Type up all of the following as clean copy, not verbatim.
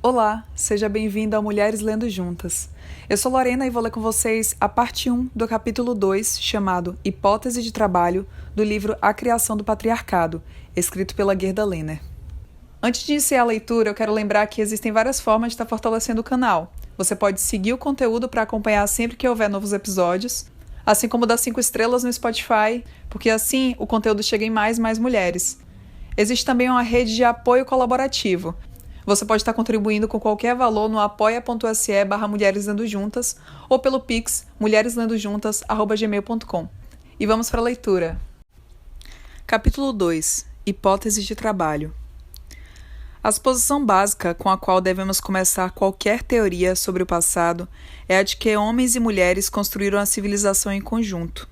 Olá, seja bem-vindo ao Mulheres Lendo Juntas. Eu sou Lorena e vou ler com vocês a parte 1 do capítulo 2, chamado Hipótese de Trabalho, do livro A Criação do Patriarcado, escrito pela Gerda Lerner. Antes de iniciar a leitura, eu quero lembrar que existem várias formas de estar fortalecendo o canal. Você pode seguir o conteúdo para acompanhar sempre que houver novos episódios, assim como dar 5 estrelas no Spotify, porque assim o conteúdo chega em mais mulheres. Existe também uma rede de apoio colaborativo. Você pode estar contribuindo com qualquer valor no apoia.se/Mulheres Lendo Juntas ou pelo Pix mulhereslendojuntas@gmail.com. E vamos para a leitura. Capítulo 2. Hipótese de trabalho. A suposição básica com a qual devemos começar qualquer teoria sobre o passado é a de que homens e mulheres construíram a civilização em conjunto.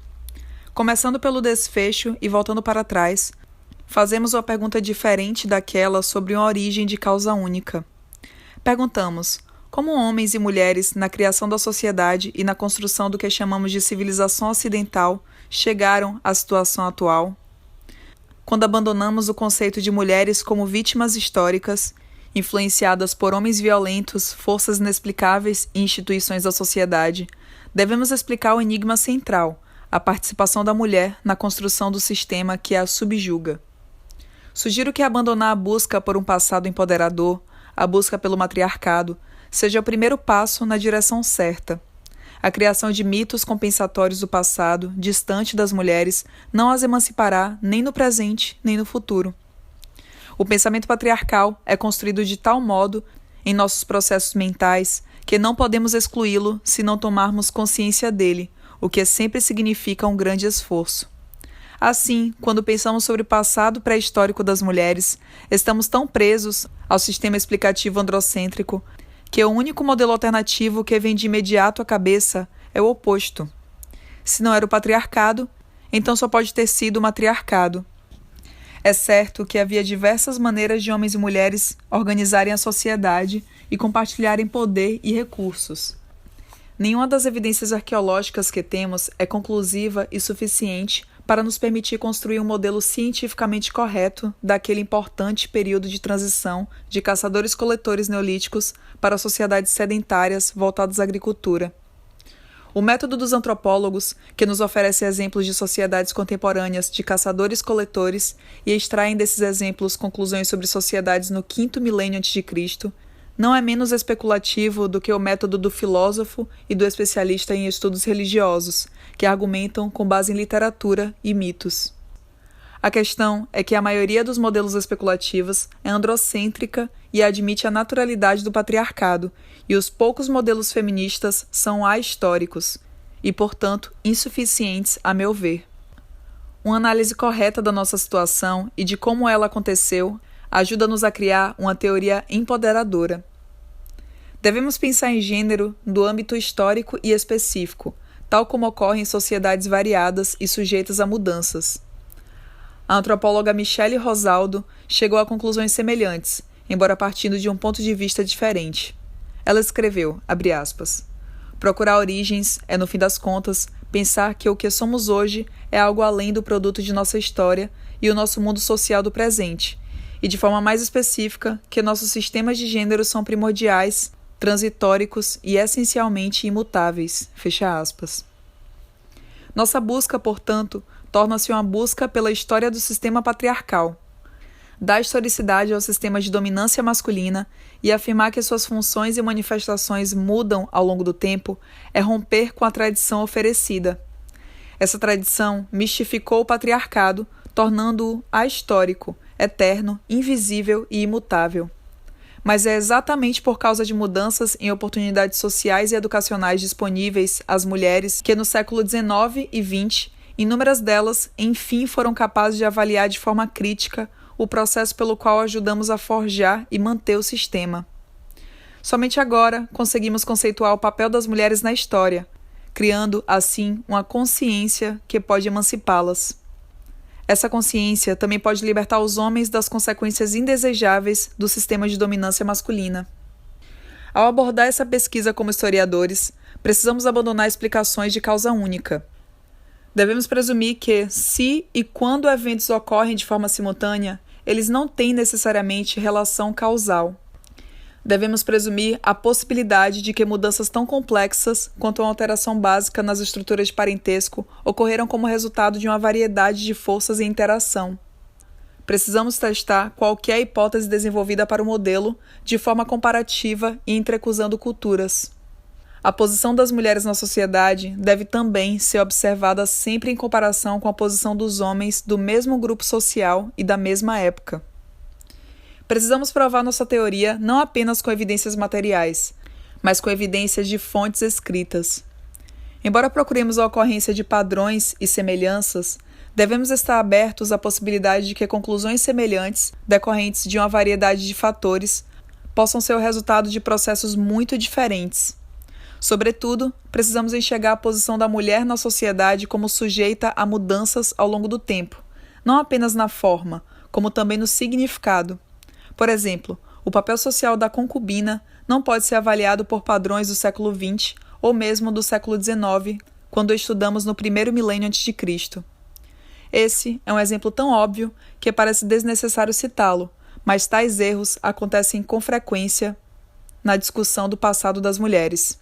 Começando pelo desfecho e voltando para trás, fazemos uma pergunta diferente daquela sobre uma origem de causa única. Perguntamos: como homens e mulheres, na criação da sociedade e na construção do que chamamos de civilização ocidental, chegaram à situação atual? Quando abandonamos o conceito de mulheres como vítimas históricas, influenciadas por homens violentos, forças inexplicáveis e instituições da sociedade, devemos explicar o enigma central, a participação da mulher na construção do sistema que a subjuga. Sugiro que abandonar a busca por um passado empoderador, a busca pelo matriarcado, seja o primeiro passo na direção certa. A criação de mitos compensatórios do passado, distante das mulheres, não as emancipará nem no presente nem no futuro. O pensamento patriarcal é construído de tal modo em nossos processos mentais que não podemos excluí-lo se não tomarmos consciência dele, o que sempre significa um grande esforço. Assim, quando pensamos sobre o passado pré-histórico das mulheres, estamos tão presos ao sistema explicativo androcêntrico que o único modelo alternativo que vem de imediato à cabeça é o oposto. Se não era o patriarcado, então só pode ter sido o matriarcado. É certo que havia diversas maneiras de homens e mulheres organizarem a sociedade e compartilharem poder e recursos. Nenhuma das evidências arqueológicas que temos é conclusiva e suficiente para nos permitir construir um modelo cientificamente correto daquele importante período de transição de caçadores-coletores neolíticos para sociedades sedentárias voltadas à agricultura. O método dos antropólogos, que nos oferece exemplos de sociedades contemporâneas de caçadores-coletores e extraem desses exemplos conclusões sobre sociedades no 5º milênio a.C., não é menos especulativo do que o método do filósofo e do especialista em estudos religiosos, que argumentam com base em literatura e mitos. A questão é que a maioria dos modelos especulativos é androcêntrica e admite a naturalidade do patriarcado, e os poucos modelos feministas são ahistóricos e, portanto, insuficientes, a meu ver. Uma análise correta da nossa situação e de como ela aconteceu ajuda-nos a criar uma teoria empoderadora. Devemos pensar em gênero do âmbito histórico e específico, tal como ocorre em sociedades variadas e sujeitas a mudanças. A antropóloga Michele Rosaldo chegou a conclusões semelhantes, embora partindo de um ponto de vista diferente. Ela escreveu, abre aspas, procurar origens é, no fim das contas, pensar que o que somos hoje é algo além do produto de nossa história e o nosso mundo social do presente, e de forma mais específica, que nossos sistemas de gênero são primordiais, transitóricos e essencialmente imutáveis, fecha aspas. Nossa busca, portanto, torna-se uma busca pela história do sistema patriarcal. Dar historicidade ao sistema de dominância masculina e afirmar que suas funções e manifestações mudam ao longo do tempo é romper com a tradição oferecida. Essa tradição mistificou o patriarcado, tornando-o ahistórico, eterno, invisível e imutável. Mas é exatamente por causa de mudanças em oportunidades sociais e educacionais disponíveis às mulheres que no século XIX e XX, inúmeras delas, enfim, foram capazes de avaliar de forma crítica o processo pelo qual ajudamos a forjar e manter o sistema. Somente agora conseguimos conceituar o papel das mulheres na história, criando, assim, uma consciência que pode emancipá-las. Essa consciência também pode libertar os homens das consequências indesejáveis do sistema de dominância masculina. Ao abordar essa pesquisa como historiadores, precisamos abandonar explicações de causa única. Devemos presumir que, se e quando eventos ocorrem de forma simultânea, eles não têm necessariamente relação causal. devemos presumir a possibilidade de que mudanças tão complexas quanto uma alteração básica nas estruturas de parentesco ocorreram como resultado de uma variedade de forças em interação. Precisamos testar qualquer hipótese desenvolvida para o modelo de forma comparativa e entrecruzando culturas. A posição das mulheres na sociedade deve também ser observada sempre em comparação com a posição dos homens do mesmo grupo social e da mesma época. Precisamos provar nossa teoria não apenas com evidências materiais, mas com evidências de fontes escritas. Embora procuremos a ocorrência de padrões e semelhanças, devemos estar abertos à possibilidade de que conclusões semelhantes, decorrentes de uma variedade de fatores, possam ser o resultado de processos muito diferentes. Sobretudo, precisamos enxergar a posição da mulher na sociedade como sujeita a mudanças ao longo do tempo, não apenas na forma, como também no significado. Por exemplo, o papel social da concubina não pode ser avaliado por padrões do século XX ou mesmo do século XIX, quando estudamos no primeiro milênio a.C. Esse é um exemplo tão óbvio que parece desnecessário citá-lo, mas tais erros acontecem com frequência na discussão do passado das mulheres.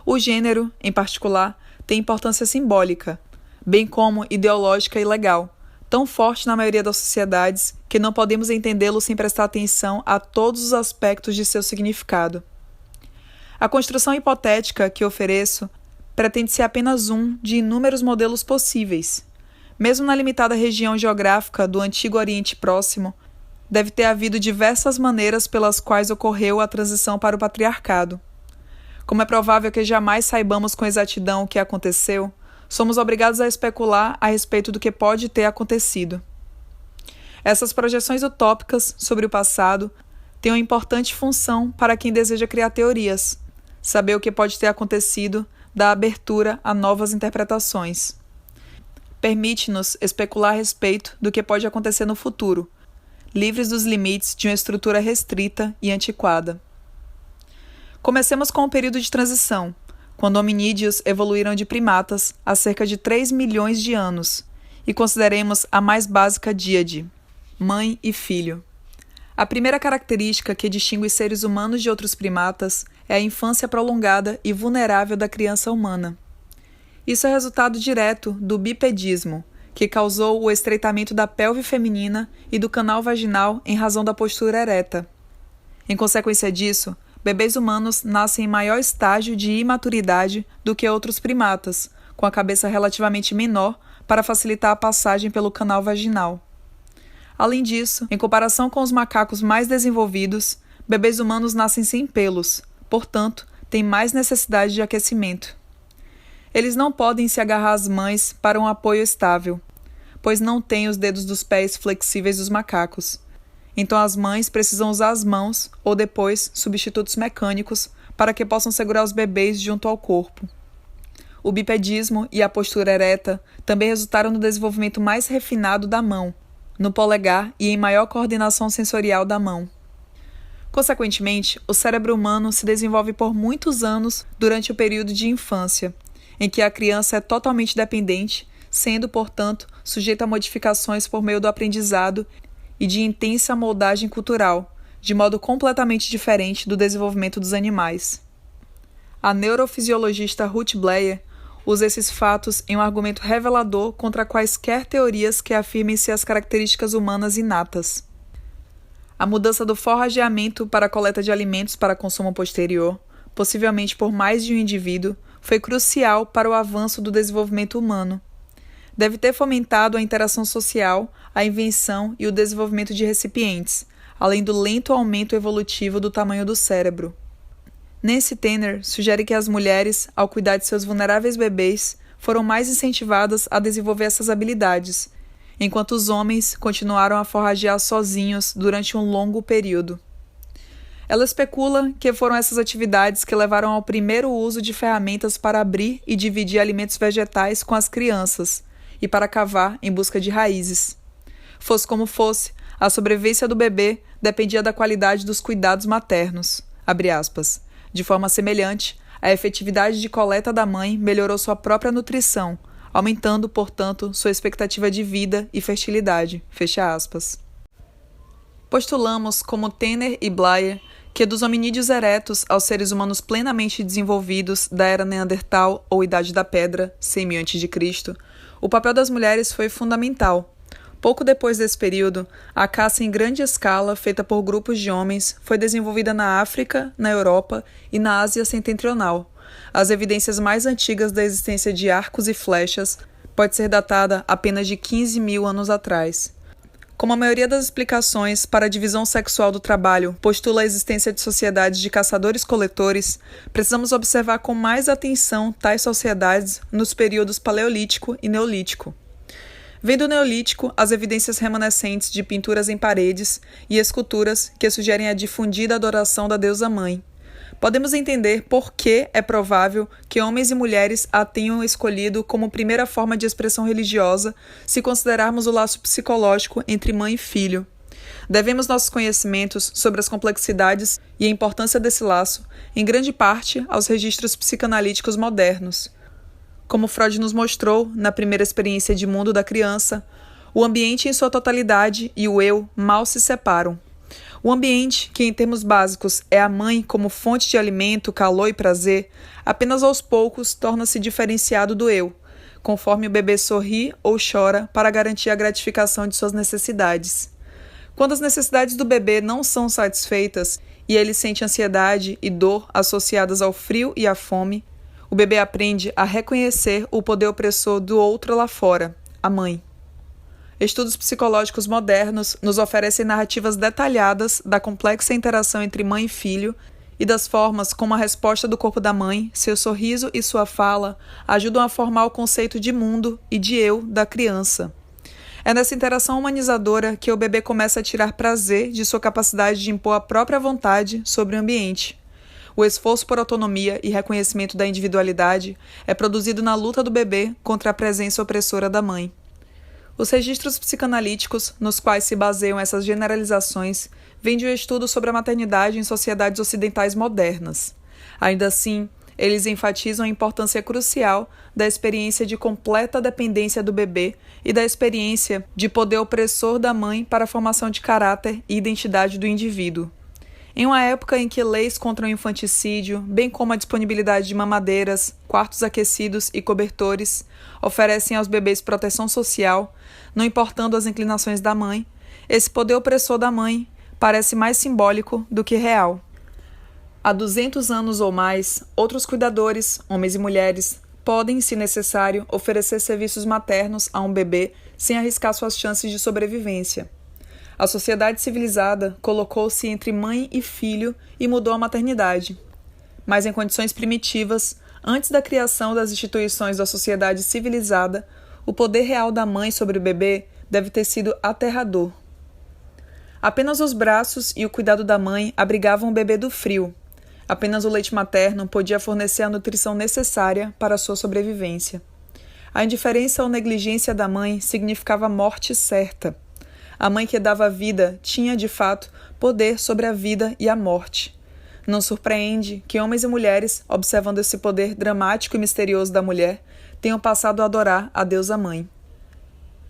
O gênero, em particular, tem importância simbólica, bem como ideológica e legal, tão forte na maioria das sociedades que não podemos entendê-lo sem prestar atenção a todos os aspectos de seu significado. A construção hipotética que ofereço pretende ser apenas um de inúmeros modelos possíveis. Mesmo na limitada região geográfica do Antigo Oriente Próximo, deve ter havido diversas maneiras pelas quais ocorreu a transição para o patriarcado. Como é provável que jamais saibamos com exatidão o que aconteceu, somos obrigados a especular a respeito do que pode ter acontecido. Essas projeções utópicas sobre o passado têm uma importante função para quem deseja criar teorias. Saber o que pode ter acontecido dá abertura a novas interpretações. Permite-nos especular a respeito do que pode acontecer no futuro, livres dos limites de uma estrutura restrita e antiquada. Comecemos com o período de transição, quando hominídeos evoluíram de primatas há cerca de 3 milhões de anos, e consideremos a mais básica díade, mãe e filho. A primeira característica que distingue os seres humanos de outros primatas é a infância prolongada e vulnerável da criança humana. Isso é resultado direto do bipedismo, que causou o estreitamento da pelve feminina e do canal vaginal em razão da postura ereta. Em consequência disso, bebês humanos nascem em maior estágio de imaturidade do que outros primatas, com a cabeça relativamente menor para facilitar a passagem pelo canal vaginal. Além disso, em comparação com os macacos mais desenvolvidos, bebês humanos nascem sem pelos, portanto, têm mais necessidade de aquecimento. Eles não podem se agarrar às mães para um apoio estável, pois não têm os dedos dos pés flexíveis dos macacos. Então as mães precisam usar as mãos ou depois substitutos mecânicos para que possam segurar os bebês junto ao corpo. O bipedismo e a postura ereta também resultaram no desenvolvimento mais refinado da mão, no polegar e em maior coordenação sensorial da mão. Consequentemente, o cérebro humano se desenvolve por muitos anos durante o período de infância, em que a criança é totalmente dependente, sendo, portanto, sujeita a modificações por meio do aprendizado e de intensa moldagem cultural, de modo completamente diferente do desenvolvimento dos animais. A neurofisiologista Ruth Bleyer usa esses fatos em um argumento revelador contra quaisquer teorias que afirmem ser as características humanas inatas. A mudança do forrageamento para a coleta de alimentos para consumo posterior, possivelmente por mais de um indivíduo, foi crucial para o avanço do desenvolvimento humano. Deve ter fomentado a interação social, a invenção e o desenvolvimento de recipientes, além do lento aumento evolutivo do tamanho do cérebro. Nancy Tanner sugere que as mulheres, ao cuidar de seus vulneráveis bebês, foram mais incentivadas a desenvolver essas habilidades, enquanto os homens continuaram a forragear sozinhos durante um longo período. Ela especula que foram essas atividades que levaram ao primeiro uso de ferramentas para abrir e dividir alimentos vegetais com as crianças e para cavar em busca de raízes. Fosse como fosse, a sobrevivência do bebê dependia da qualidade dos cuidados maternos, abre aspas. De forma semelhante, a efetividade de coleta da mãe melhorou sua própria nutrição, aumentando, portanto, sua expectativa de vida e fertilidade, fecha aspas. Postulamos, como Tanner e Blair, que dos hominídeos eretos aos seres humanos plenamente desenvolvidos da era Neandertal ou Idade da Pedra, 100.000 a.C., o papel das mulheres foi fundamental. Pouco depois desse período, a caça em grande escala, feita por grupos de homens, foi desenvolvida na África, na Europa e na Ásia Setentrional. As evidências mais antigas da existência de arcos e flechas pode ser datada apenas de 15.000 anos atrás. Como a maioria das explicações para a divisão sexual do trabalho postula a existência de sociedades de caçadores-coletores, precisamos observar com mais atenção tais sociedades nos períodos Paleolítico e Neolítico. Vem do Neolítico as evidências remanescentes de pinturas em paredes e esculturas que sugerem a difundida adoração da deusa mãe. Podemos entender por que é provável que homens e mulheres a tenham escolhido como primeira forma de expressão religiosa, se considerarmos o laço psicológico entre mãe e filho. Devemos nossos conhecimentos sobre as complexidades e a importância desse laço, em grande parte, aos registros psicanalíticos modernos. Como Freud nos mostrou na primeira experiência de mundo da criança, o ambiente em sua totalidade e o eu mal se separam. O ambiente, que em termos básicos é a mãe como fonte de alimento, calor e prazer, apenas aos poucos torna-se diferenciado do eu, conforme o bebê sorri ou chora para garantir a gratificação de suas necessidades. Quando as necessidades do bebê não são satisfeitas e ele sente ansiedade e dor associadas ao frio e à fome, o bebê aprende a reconhecer o poder opressor do outro lá fora, a mãe. Estudos psicológicos modernos nos oferecem narrativas detalhadas da complexa interação entre mãe e filho e das formas como a resposta do corpo da mãe, seu sorriso e sua fala ajudam a formar o conceito de mundo e de eu da criança. É nessa interação humanizadora que o bebê começa a tirar prazer de sua capacidade de impor a própria vontade sobre o ambiente. O esforço por autonomia e reconhecimento da individualidade é produzido na luta do bebê contra a presença opressora da mãe. Os registros psicanalíticos, nos quais se baseiam essas generalizações, vêm de um estudo sobre a maternidade em sociedades ocidentais modernas. Ainda assim, eles enfatizam a importância crucial da experiência de completa dependência do bebê e da experiência de poder opressor da mãe para a formação de caráter e identidade do indivíduo. Em uma época em que leis contra o infanticídio, bem como a disponibilidade de mamadeiras, quartos aquecidos e cobertores, oferecem aos bebês proteção social, não importando as inclinações da mãe, esse poder opressor da mãe parece mais simbólico do que real. Há 200 anos ou mais, outros cuidadores, homens e mulheres, podem, se necessário, oferecer serviços maternos a um bebê sem arriscar suas chances de sobrevivência. A sociedade civilizada colocou-se entre mãe e filho e mudou a maternidade. Mas em condições primitivas, antes da criação das instituições da sociedade civilizada, o poder real da mãe sobre o bebê deve ter sido aterrador. Apenas os braços e o cuidado da mãe abrigavam o bebê do frio. Apenas o leite materno podia fornecer a nutrição necessária para a sua sobrevivência. A indiferença ou negligência da mãe significava morte certa. A mãe que dava a vida tinha, de fato, poder sobre a vida e a morte. Não surpreende que homens e mulheres, observando esse poder dramático e misterioso da mulher, tenham passado a adorar a deusa mãe.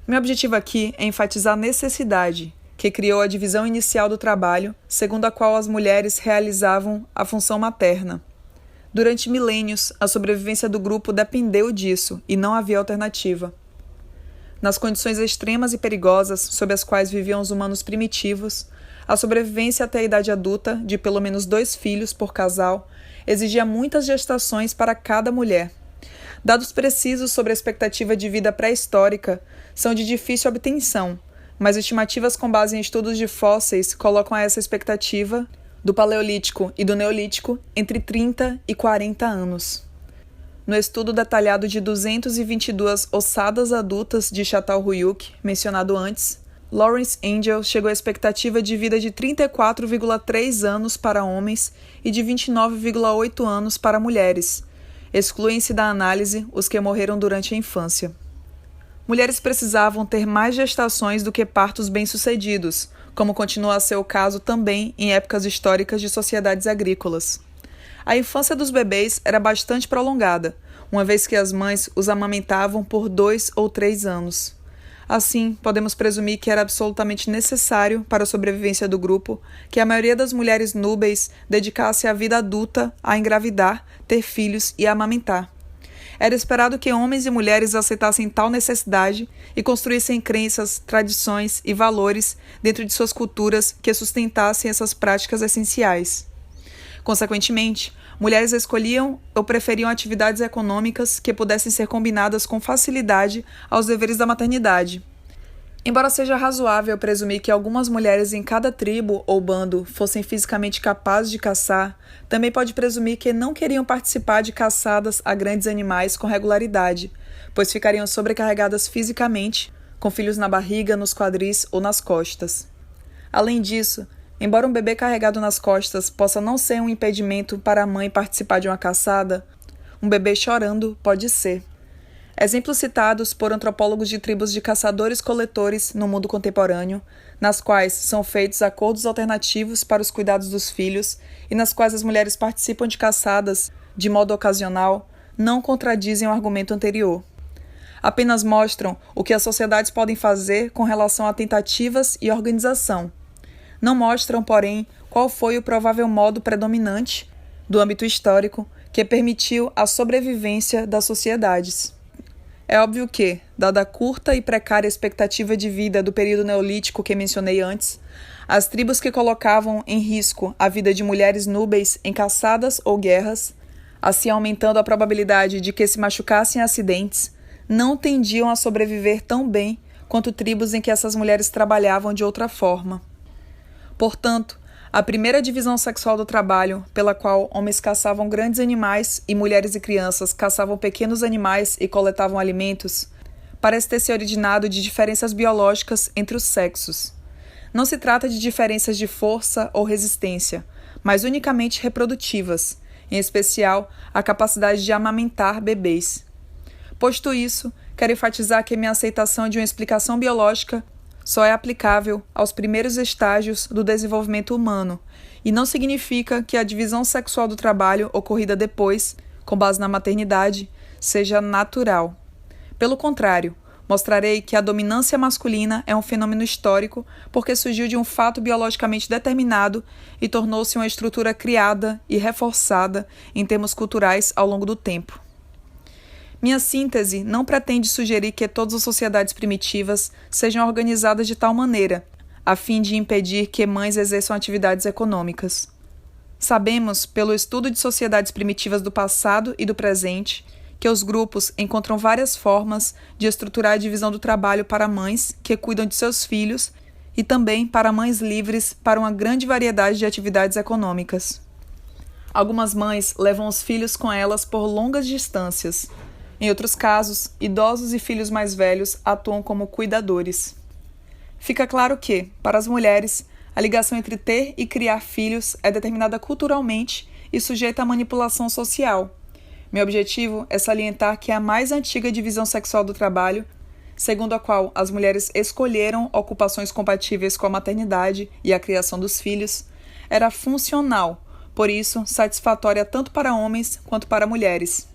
Meu objetivo aqui é enfatizar a necessidade que criou a divisão inicial do trabalho, segundo a qual as mulheres realizavam a função materna. Durante milênios, a sobrevivência do grupo dependeu disso e não havia alternativa. Nas condições extremas e perigosas sob as quais viviam os humanos primitivos, a sobrevivência até a idade adulta, de pelo menos 2 filhos por casal, exigia muitas gestações para cada mulher. Dados precisos sobre a expectativa de vida pré-histórica são de difícil obtenção, mas estimativas com base em estudos de fósseis colocam essa expectativa, do Paleolítico e do Neolítico, entre 30 e 40 anos. No estudo detalhado de 222 ossadas adultas de Çatalhöyük, mencionado antes, Lawrence Angel chegou à expectativa de vida de 34,3 anos para homens e de 29,8 anos para mulheres. Excluem-se da análise os que morreram durante a infância. Mulheres precisavam ter mais gestações do que partos bem-sucedidos, como continua a ser o caso também em épocas históricas de sociedades agrícolas. A infância dos bebês era bastante prolongada, uma vez que as mães os amamentavam por 2 ou 3 anos. Assim, podemos presumir que era absolutamente necessário para a sobrevivência do grupo que a maioria das mulheres núbeis dedicasse a vida adulta a engravidar, ter filhos e a amamentar. Era esperado que homens e mulheres aceitassem tal necessidade e construíssem crenças, tradições e valores dentro de suas culturas que sustentassem essas práticas essenciais. Consequentemente, mulheres escolhiam ou preferiam atividades econômicas que pudessem ser combinadas com facilidade aos deveres da maternidade. Embora seja razoável presumir que algumas mulheres em cada tribo ou bando fossem fisicamente capazes de caçar, também pode presumir que não queriam participar de caçadas a grandes animais com regularidade, pois ficariam sobrecarregadas fisicamente, com filhos na barriga, nos quadris ou nas costas. Além disso, embora um bebê carregado nas costas possa não ser um impedimento para a mãe participar de uma caçada, um bebê chorando pode ser. Exemplos citados por antropólogos de tribos de caçadores-coletores no mundo contemporâneo, nas quais são feitos acordos alternativos para os cuidados dos filhos e nas quais as mulheres participam de caçadas de modo ocasional, não contradizem o argumento anterior. Apenas mostram o que as sociedades podem fazer com relação a tentativas e organização. Não mostram, porém, qual foi o provável modo predominante do âmbito histórico que permitiu a sobrevivência das sociedades. É óbvio que, dada a curta e precária expectativa de vida do período neolítico que mencionei antes, as tribos que colocavam em risco a vida de mulheres núbeis em caçadas ou guerras, assim aumentando a probabilidade de que se machucassem em acidentes, não tendiam a sobreviver tão bem quanto tribos em que essas mulheres trabalhavam de outra forma. Portanto, a primeira divisão sexual do trabalho, pela qual homens caçavam grandes animais e mulheres e crianças caçavam pequenos animais e coletavam alimentos, parece ter se originado de diferenças biológicas entre os sexos. Não se trata de diferenças de força ou resistência, mas unicamente reprodutivas, em especial a capacidade de amamentar bebês. Posto isso, quero enfatizar que minha aceitação de uma explicação biológica só é aplicável aos primeiros estágios do desenvolvimento humano e não significa que a divisão sexual do trabalho ocorrida depois, com base na maternidade, seja natural. Pelo contrário, mostrarei que a dominância masculina é um fenômeno histórico porque surgiu de um fato biologicamente determinado e tornou-se uma estrutura criada e reforçada em termos culturais ao longo do tempo. Minha síntese não pretende sugerir que todas as sociedades primitivas sejam organizadas de tal maneira, a fim de impedir que mães exerçam atividades econômicas. Sabemos, pelo estudo de sociedades primitivas do passado e do presente, que os grupos encontram várias formas de estruturar a divisão do trabalho para mães que cuidam de seus filhos e também para mães livres para uma grande variedade de atividades econômicas. Algumas mães levam os filhos com elas por longas distâncias. Em outros casos, idosos e filhos mais velhos atuam como cuidadores. Fica claro que, para as mulheres, a ligação entre ter e criar filhos é determinada culturalmente e sujeita à manipulação social. Meu objetivo é salientar que a mais antiga divisão sexual do trabalho, segundo a qual as mulheres escolheram ocupações compatíveis com a maternidade e a criação dos filhos, era funcional, por isso satisfatória tanto para homens quanto para mulheres.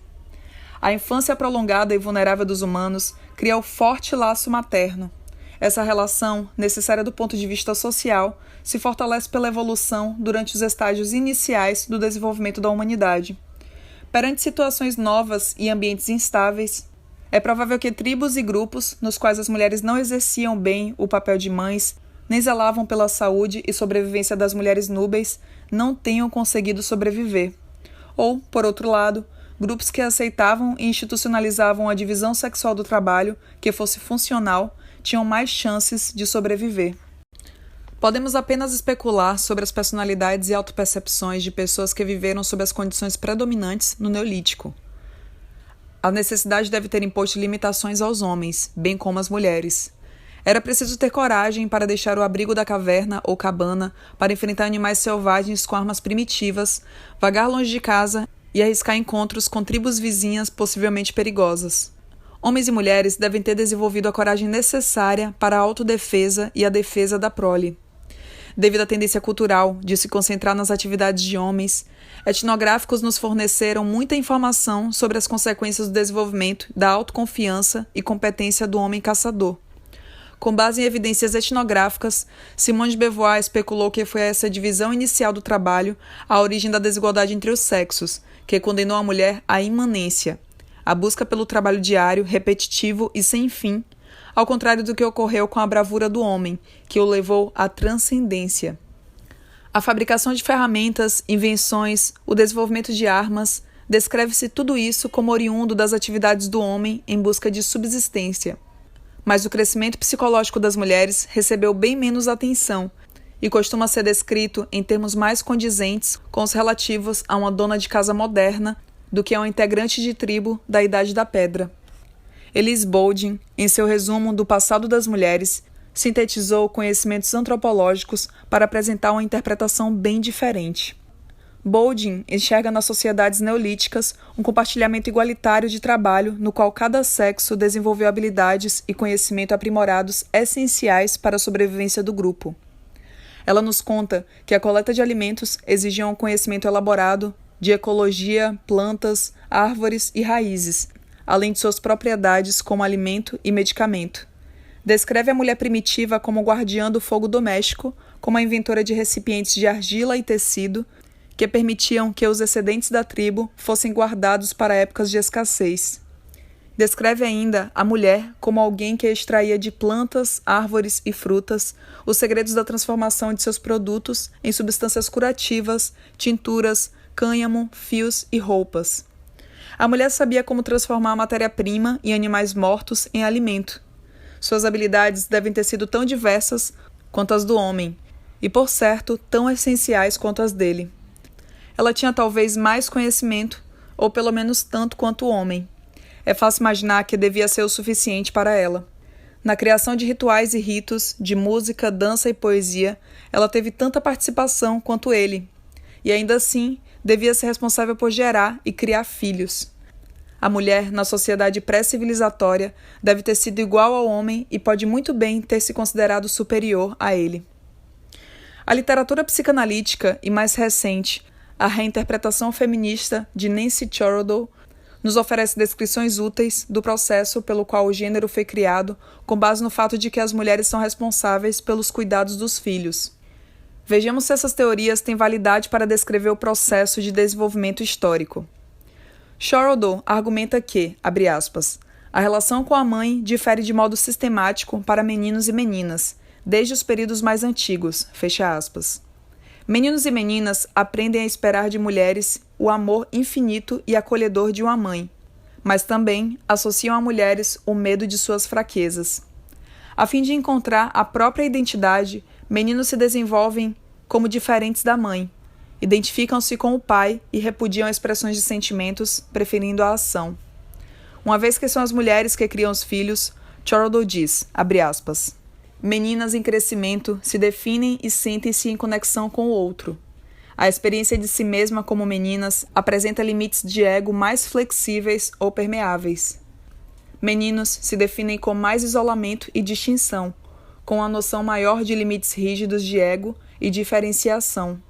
A infância prolongada e vulnerável dos humanos cria o forte laço materno. Essa relação, necessária do ponto de vista social, se fortalece pela evolução durante os estágios iniciais do desenvolvimento da humanidade. Perante situações novas e ambientes instáveis, é provável que tribos e grupos, nos quais as mulheres não exerciam bem o papel de mães, nem zelavam pela saúde e sobrevivência das mulheres núbeis, não tenham conseguido sobreviver. Ou, por outro lado, grupos que aceitavam e institucionalizavam a divisão sexual do trabalho, que fosse funcional, tinham mais chances de sobreviver. Podemos apenas especular sobre as personalidades e autopercepções de pessoas que viveram sob as condições predominantes no Neolítico. A necessidade deve ter imposto limitações aos homens, bem como às mulheres. Era preciso ter coragem para deixar o abrigo da caverna ou cabana, para enfrentar animais selvagens com armas primitivas, vagar longe de casa e arriscar encontros com tribos vizinhas possivelmente perigosas. Homens e mulheres devem ter desenvolvido a coragem necessária para a autodefesa e a defesa da prole. Devido à tendência cultural de se concentrar nas atividades de homens, etnográficos nos forneceram muita informação sobre as consequências do desenvolvimento da autoconfiança e competência do homem caçador. Com base em evidências etnográficas, Simone de Beauvoir especulou que foi essa divisão inicial do trabalho a origem da desigualdade entre os sexos, que condenou a mulher à imanência, a busca pelo trabalho diário, repetitivo e sem fim, ao contrário do que ocorreu com a bravura do homem, que o levou à transcendência. A fabricação de ferramentas, invenções, o desenvolvimento de armas, descreve-se tudo isso como oriundo das atividades do homem em busca de subsistência. Mas o crescimento psicológico das mulheres recebeu bem menos atenção e costuma ser descrito em termos mais condizentes com os relativos a uma dona de casa moderna do que a um integrante de tribo da Idade da Pedra. Elise Boulding, em seu resumo do passado das mulheres, sintetizou conhecimentos antropológicos para apresentar uma interpretação bem diferente. Boulding enxerga nas sociedades neolíticas um compartilhamento igualitário de trabalho no qual cada sexo desenvolveu habilidades e conhecimento aprimorados essenciais para a sobrevivência do grupo. Ela nos conta que a coleta de alimentos exigia um conhecimento elaborado de ecologia, plantas, árvores e raízes, além de suas propriedades como alimento e medicamento. Descreve a mulher primitiva como guardiã do fogo doméstico, como a inventora de recipientes de argila e tecido, que permitiam que os excedentes da tribo fossem guardados para épocas de escassez. Descreve ainda a mulher como alguém que extraía de plantas, árvores e frutas os segredos da transformação de seus produtos em substâncias curativas, tinturas, cânhamo, fios e roupas. A mulher sabia como transformar a matéria-prima e animais mortos em alimento. Suas habilidades devem ter sido tão diversas quanto as do homem, e, por certo, tão essenciais quanto as dele. Ela tinha talvez mais conhecimento, ou pelo menos tanto quanto o homem. É fácil imaginar que devia ser o suficiente para ela. Na criação de rituais e ritos, de música, dança e poesia, ela teve tanta participação quanto ele. E ainda assim, devia ser responsável por gerar e criar filhos. A mulher, na sociedade pré-civilizatória, deve ter sido igual ao homem e pode muito bem ter se considerado superior a ele. A literatura psicanalítica e mais recente, a reinterpretação feminista de Nancy Chorodow, nos oferece descrições úteis do processo pelo qual o gênero foi criado, com base no fato de que as mulheres são responsáveis pelos cuidados dos filhos. Vejamos se essas teorias têm validade para descrever o processo de desenvolvimento histórico. Chorodow argumenta que, abre aspas, a relação com a mãe difere de modo sistemático para meninos e meninas, desde os períodos mais antigos, fecha aspas. Meninos e meninas aprendem a esperar de mulheres o amor infinito e acolhedor de uma mãe, mas também associam a mulheres o medo de suas fraquezas. A fim de encontrar a própria identidade, meninos se desenvolvem como diferentes da mãe, identificam-se com o pai e repudiam expressões de sentimentos, preferindo a ação. Uma vez que são as mulheres que criam os filhos, Chorodow diz, abre aspas, meninas em crescimento se definem e sentem-se em conexão com o outro. A experiência de si mesma como meninas apresenta limites de ego mais flexíveis ou permeáveis. Meninos se definem com mais isolamento e distinção, com uma noção maior de limites rígidos de ego e diferenciação.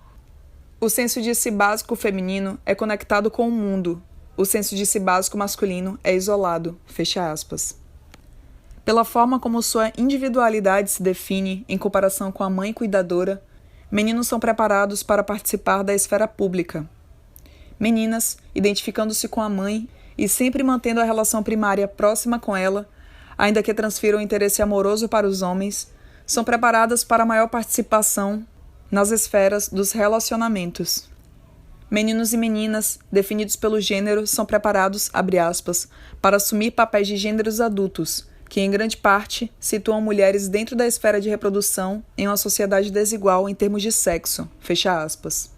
O senso de si básico feminino é conectado com o mundo. O senso de si básico masculino é isolado, fecha aspas. Pela forma como sua individualidade se define em comparação com a mãe cuidadora, meninos são preparados para participar da esfera pública. Meninas, identificando-se com a mãe e sempre mantendo a relação primária próxima com ela, ainda que transfiram o interesse amoroso para os homens, são preparadas para a maior participação nas esferas dos relacionamentos. Meninos e meninas, definidos pelo gênero, são preparados, abre aspas, para assumir papéis de gêneros adultos, que em grande parte situam mulheres dentro da esfera de reprodução em uma sociedade desigual em termos de sexo, fecha aspas.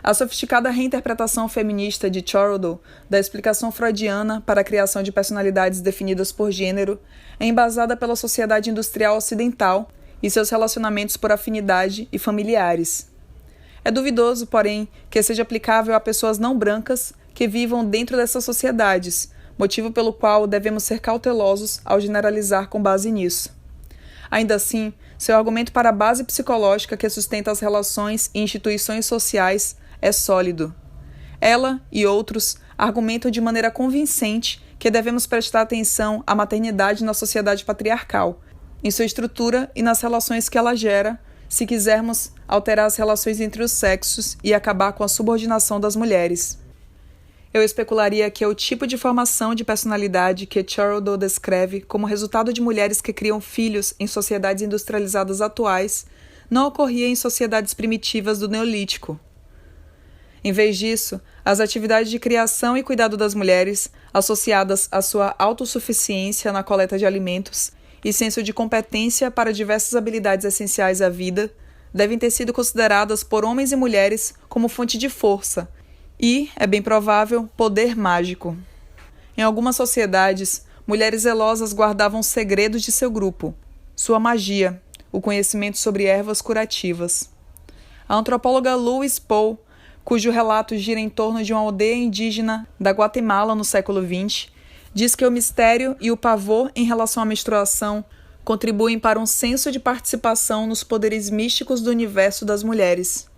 A sofisticada reinterpretação feminista de Chorodow da explicação freudiana para a criação de personalidades definidas por gênero é embasada pela sociedade industrial ocidental e seus relacionamentos por afinidade e familiares. É duvidoso, porém, que seja aplicável a pessoas não brancas que vivam dentro dessas sociedades, motivo pelo qual devemos ser cautelosos ao generalizar com base nisso. Ainda assim, seu argumento para a base psicológica que sustenta as relações e instituições sociais é sólido. Ela e outros argumentam de maneira convincente que devemos prestar atenção à maternidade na sociedade patriarcal, em sua estrutura e nas relações que ela gera, se quisermos alterar as relações entre os sexos e acabar com a subordinação das mulheres. Eu especularia que é o tipo de formação de personalidade que Charles descreve como resultado de mulheres que criam filhos em sociedades industrializadas atuais não ocorria em sociedades primitivas do Neolítico. Em vez disso, as atividades de criação e cuidado das mulheres, associadas à sua autossuficiência na coleta de alimentos e senso de competência para diversas habilidades essenciais à vida, devem ter sido consideradas por homens e mulheres como fonte de força e, é bem provável, poder mágico. Em algumas sociedades, mulheres zelosas guardavam segredos de seu grupo, sua magia, o conhecimento sobre ervas curativas. A antropóloga Louise Pohl, cujo relato gira em torno de uma aldeia indígena da Guatemala no século XX, diz que o mistério e o pavor em relação à menstruação contribuem para um senso de participação nos poderes místicos do universo das mulheres.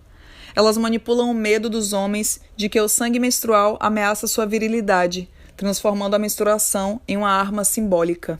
Elas manipulam o medo dos homens de que o sangue menstrual ameaça sua virilidade, transformando a menstruação em uma arma simbólica.